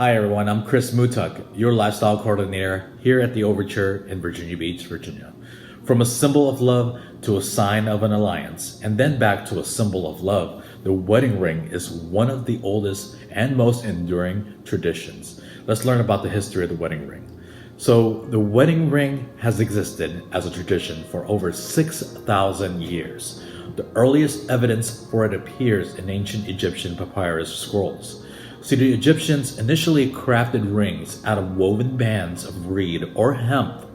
Hi everyone, I'm Chris Mutuk, your lifestyle coordinator here at the Overture in Virginia Beach, Virginia. From a symbol of love to a sign of an alliance, and then back to a symbol of love, the wedding ring is one of the oldest and most enduring traditions. Let's learn about the history of the wedding ring. So, the wedding ring has existed as a tradition for over 6,000 years. The earliest evidence for it appears in ancient Egyptian papyrus scrolls. See, the Egyptians initially crafted rings out of woven bands of reed or hemp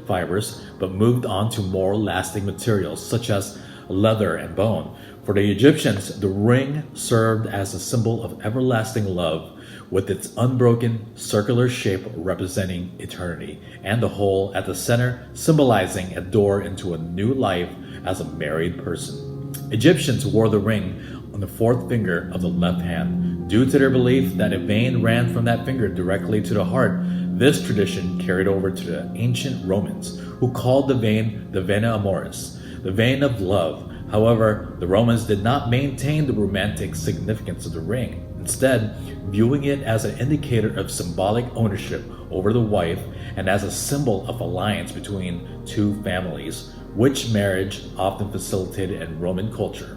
fibers, but moved on to more lasting materials such as leather and bone. For the Egyptians, the ring served as a symbol of everlasting love, with its unbroken circular shape representing eternity, and the hole at the center symbolizing a door into a new life as a married person. Egyptians wore the ring on the fourth finger of the left hand, due to their belief that a vein ran from that finger directly to the heart. This tradition carried over to the ancient Romans, who called the vein the vena amoris, the vein of love. However, the Romans did not maintain the romantic significance of the ring, instead viewing it as an indicator of symbolic ownership over the wife and as a symbol of alliance between two families, which marriage often facilitated in Roman culture.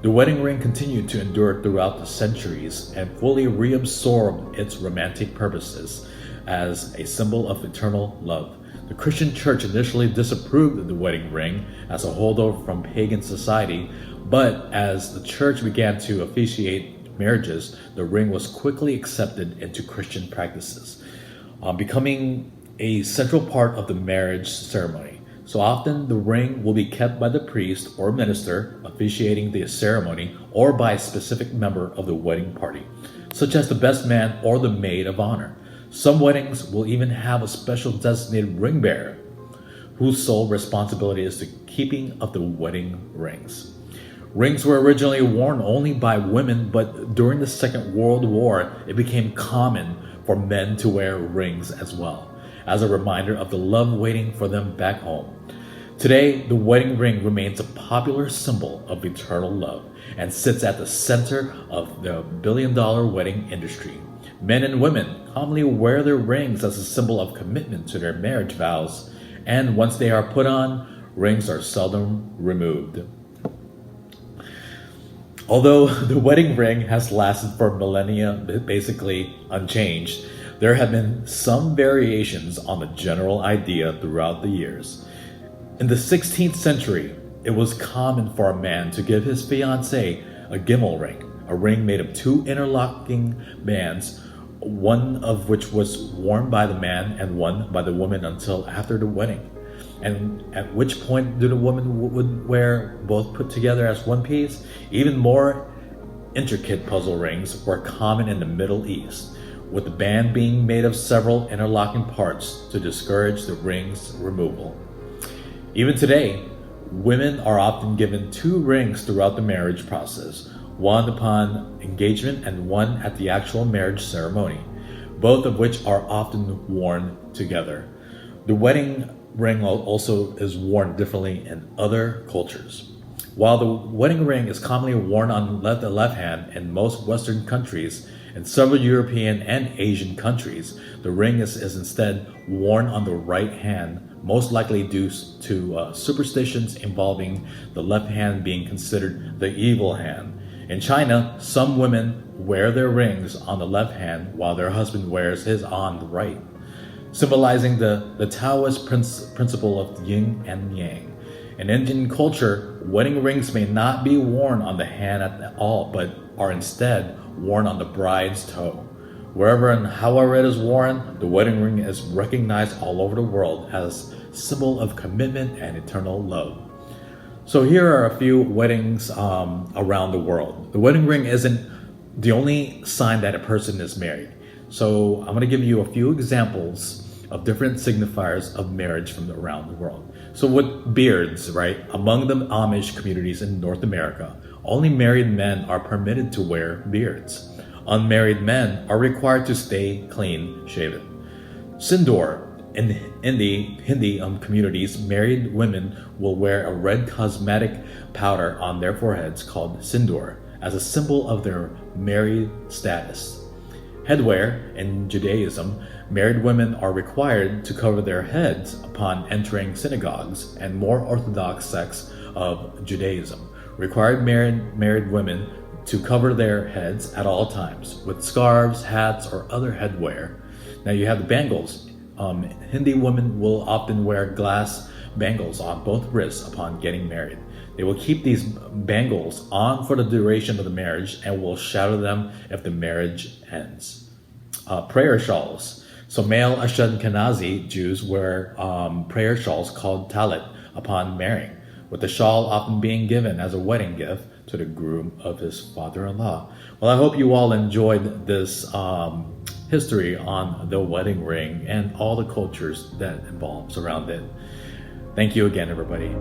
The wedding ring continued to endure throughout the centuries and fully reabsorbed its romantic purposes as a symbol of eternal love. The Christian church initially disapproved of the wedding ring as a holdover from pagan society, but as the church began to officiate marriages, the ring was quickly accepted into Christian practices, becoming a central part of the marriage ceremony. So often the ring will be kept by the priest or minister officiating the ceremony, or by a specific member of the wedding party, such as the best man or the maid of honor. Some weddings will even have a special designated ring bearer, whose sole responsibility is the keeping of the wedding rings. Rings were originally worn only by women, but during the Second World War, it became common for men to wear rings as well, as a reminder of the love waiting for them back home. Today, the wedding ring remains a popular symbol of eternal love and sits at the center of the billion-dollar wedding industry. Men and women commonly wear their rings as a symbol of commitment to their marriage vows, and once they are put on, rings are seldom removed. Although the wedding ring has lasted for millennia basically unchanged, there have been some variations on the general idea throughout the years. In the 16th century, it was common for a man to give his fiancée a gimel ring, a ring made of two interlocking bands, one of which was worn by the man and one by the woman until after the wedding. And at which point the woman would wear both put together as one piece. Even more intricate puzzle rings were common in the Middle East, with the band being made of several interlocking parts to discourage the ring's removal. Even today, women are often given two rings throughout the marriage process, one upon engagement and one at the actual marriage ceremony, both of which are often worn together. The wedding ring also is worn differently in other cultures. While the wedding ring is commonly worn on the left hand in most Western countries, in several European and Asian countries, the ring is instead worn on the right hand, most likely due to superstitions involving the left hand being considered the evil hand. In China, some women wear their rings on the left hand while their husband wears his on the right, symbolizing the Taoist principle of yin and yang. In Indian culture, wedding rings may not be worn on the hand at all, but are instead worn on the bride's toe. Wherever and however it is worn, the wedding ring is recognized all over the world as a symbol of commitment and eternal love. So here are a few weddings around the world. The wedding ring isn't the only sign that a person is married. So I'm going to give you a few examples of different signifiers of marriage from around the world. So with beards, right? Among the Amish communities in North America, only married men are permitted to wear beards. Unmarried men are required to stay clean shaven. Sindoor. In Hindi communities, married women will wear a red cosmetic powder on their foreheads called sindoor as a symbol of their married status. Headwear in Judaism, married women are required to cover their heads upon entering synagogues, and more orthodox sects of Judaism required married women to cover their heads at all times with scarves, hats, or other headwear. Now you have the bangles. Hindi women will often wear glass bangles on both wrists upon getting married. They will keep these bangles on for the duration of the marriage and will shatter them if the marriage ends. Prayer shawls. So male Ashkenazi Jews wear prayer shawls called talit upon marrying, with the shawl often being given as a wedding gift to the groom of his father-in-law. Well, I hope you all enjoyed this history on the wedding ring and all the cultures that involves around it. Thank you again, everybody.